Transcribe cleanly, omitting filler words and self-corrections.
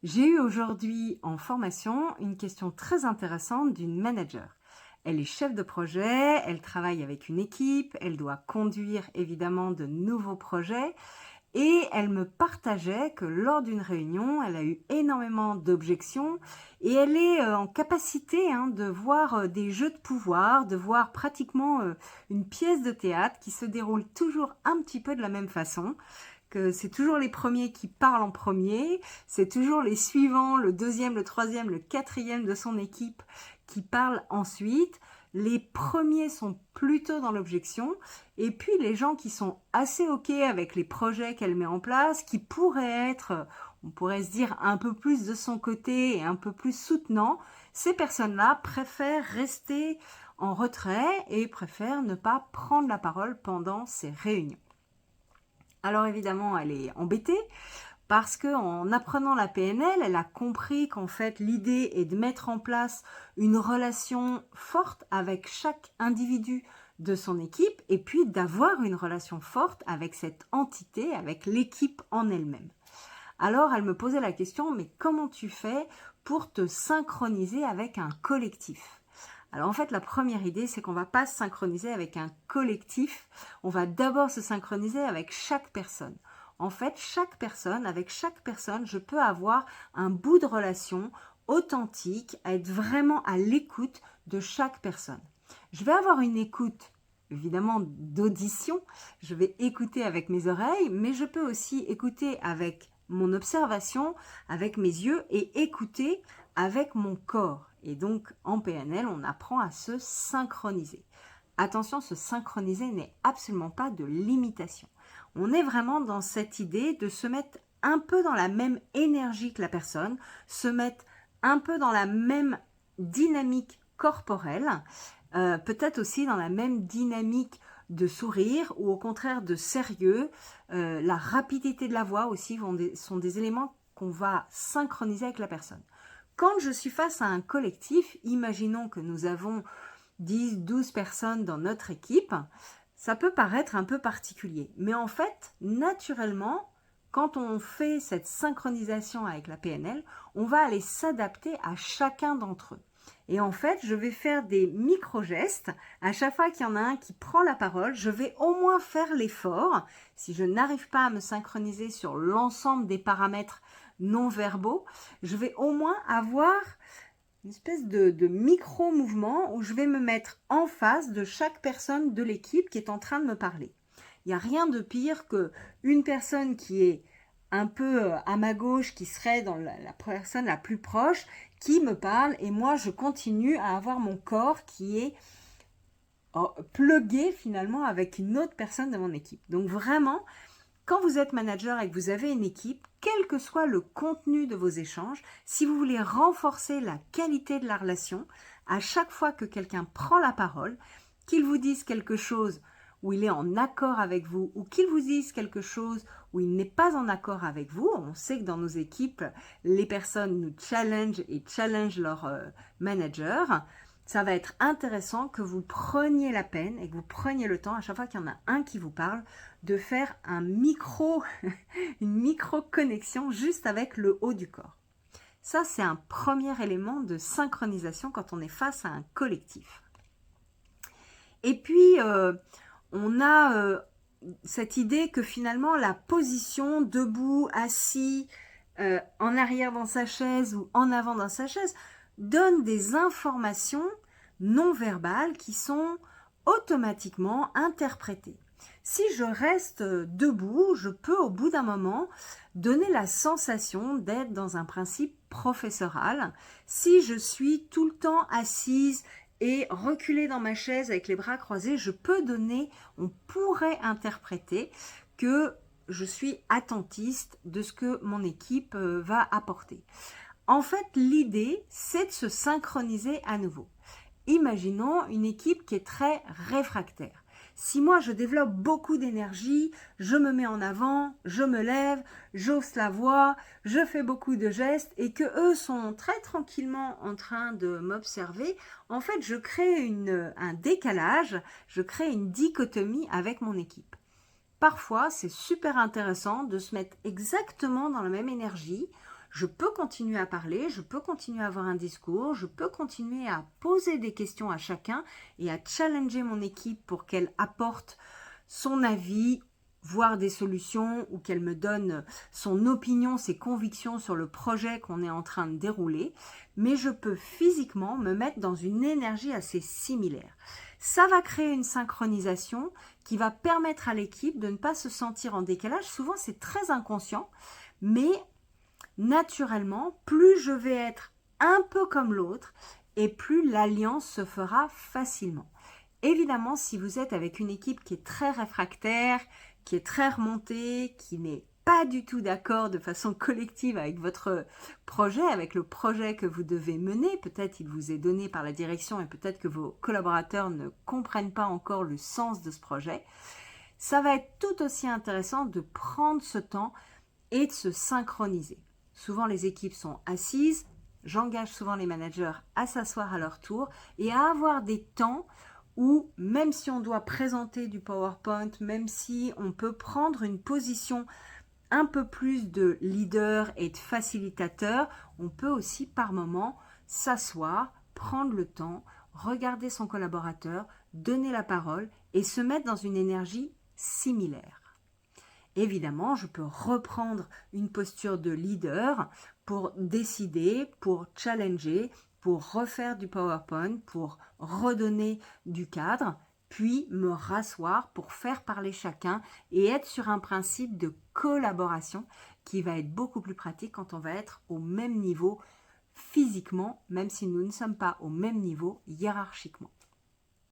J'ai eu aujourd'hui en formation une question très intéressante d'une manager. Elle est chef de projet, elle travaille avec une équipe, elle doit conduire évidemment de nouveaux projets et elle me partageait que lors d'une réunion, elle a eu énormément d'objections et elle est en capacité de voir des jeux de pouvoir, de voir pratiquement une pièce de théâtre qui se déroule toujours un petit peu de la même façon, que c'est toujours les premiers qui parlent en premier, c'est toujours les suivants, le deuxième, le troisième, le quatrième de son équipe qui parlent ensuite. Les premiers sont plutôt dans l'objection, et puis les gens qui sont assez OK avec les projets qu'elle met en place, qui pourraient être, on pourrait se dire, un peu plus de son côté et un peu plus soutenants, ces personnes-là préfèrent rester en retrait et préfèrent ne pas prendre la parole pendant ces réunions. Alors évidemment, elle est embêtée parce qu'en apprenant la PNL, elle a compris qu'en fait, l'idée est de mettre en place une relation forte avec chaque individu de son équipe et puis d'avoir une relation forte avec cette entité, avec l'équipe en elle-même. Alors, elle me posait la question, mais comment tu fais pour te synchroniser avec un collectif? Alors en fait, la première idée, c'est qu'on ne va pas se synchroniser avec un collectif, on va d'abord se synchroniser avec chaque personne. En fait, avec chaque personne, je peux avoir un bout de relation authentique, être vraiment à l'écoute de chaque personne. Je vais avoir une écoute, évidemment, d'audition, je vais écouter avec mes oreilles, mais je peux aussi écouter avec mon observation, avec mes yeux et écouter avec mon corps. Et donc, en PNL, on apprend à se synchroniser. Attention, se synchroniser n'est absolument pas de l'imitation. On est vraiment dans cette idée de se mettre un peu dans la même énergie que la personne, se mettre un peu dans la même dynamique corporelle, peut-être aussi dans la même dynamique de sourire ou au contraire de sérieux. La rapidité de la voix aussi sont des éléments qu'on va synchroniser avec la personne. Quand je suis face à un collectif, imaginons que nous avons 10, 12 personnes dans notre équipe, ça peut paraître un peu particulier. Mais en fait, naturellement, quand on fait cette synchronisation avec la PNL, on va aller s'adapter à chacun d'entre eux. Et en fait, je vais faire des micro-gestes. À chaque fois qu'il y en a un qui prend la parole, je vais au moins faire l'effort. Si je n'arrive pas à me synchroniser sur l'ensemble des paramètres non verbaux, je vais au moins avoir une espèce de micro-mouvement où je vais me mettre en face de chaque personne de l'équipe qui est en train de me parler. Il n'y a rien de pire qu'une personne qui est un peu à ma gauche, qui serait dans la personne la plus proche, qui me parle et moi je continue à avoir mon corps qui est plugué finalement avec une autre personne de mon équipe. Donc vraiment, quand vous êtes manager et que vous avez une équipe, quel que soit le contenu de vos échanges, si vous voulez renforcer la qualité de la relation, à chaque fois que quelqu'un prend la parole, qu'il vous dise quelque chose où il est en accord avec vous ou qu'il vous dise quelque chose où il n'est pas en accord avec vous, on sait que dans nos équipes, les personnes nous challengent et challengent leur manager. Ça va être intéressant que vous preniez la peine et que vous preniez le temps, à chaque fois qu'il y en a un qui vous parle, de faire une micro-connexion juste avec le haut du corps. Ça, c'est un premier élément de synchronisation quand on est face à un collectif. Et puis, on a cette idée que finalement, la position debout, assis, en arrière dans sa chaise ou en avant dans sa chaise, donne des informations non verbales qui sont automatiquement interprétées. Si je reste debout, je peux au bout d'un moment donner la sensation d'être dans un principe professoral. Si je suis tout le temps assise et reculée dans ma chaise avec les bras croisés, on pourrait interpréter que je suis attentiste de ce que mon équipe va apporter. En fait, l'idée, c'est de se synchroniser à nouveau. Imaginons une équipe qui est très réfractaire. Si moi je développe beaucoup d'énergie, je me mets en avant, je me lève, j'hausse la voix, je fais beaucoup de gestes et que eux sont très tranquillement en train de m'observer, en fait je crée un décalage, je crée une dichotomie avec mon équipe. Parfois, c'est super intéressant de se mettre exactement dans la même énergie, Je peux continuer à parler, je peux continuer à avoir un discours, je peux continuer à poser des questions à chacun et à challenger mon équipe pour qu'elle apporte son avis, voire des solutions, ou qu'elle me donne son opinion, ses convictions sur le projet qu'on est en train de dérouler. Mais je peux physiquement me mettre dans une énergie assez similaire. Ça va créer une synchronisation qui va permettre à l'équipe de ne pas se sentir en décalage. Souvent, c'est très inconscient, mais naturellement, plus je vais être un peu comme l'autre et plus l'alliance se fera facilement. Évidemment, si vous êtes avec une équipe qui est très réfractaire, qui est très remontée, qui n'est pas du tout d'accord de façon collective avec votre projet, avec le projet que vous devez mener, peut-être il vous est donné par la direction et peut-être que vos collaborateurs ne comprennent pas encore le sens de ce projet, ça va être tout aussi intéressant de prendre ce temps et de se synchroniser. Souvent, les équipes sont assises, j'engage souvent les managers à s'asseoir à leur tour et à avoir des temps où, même si on doit présenter du PowerPoint, même si on peut prendre une position un peu plus de leader et de facilitateur, on peut aussi par moment s'asseoir, prendre le temps, regarder son collaborateur, donner la parole et se mettre dans une énergie similaire. Évidemment, je peux reprendre une posture de leader pour décider, pour challenger, pour refaire du PowerPoint, pour redonner du cadre, puis me rasseoir pour faire parler chacun et être sur un principe de collaboration qui va être beaucoup plus pratique quand on va être au même niveau physiquement, même si nous ne sommes pas au même niveau hiérarchiquement.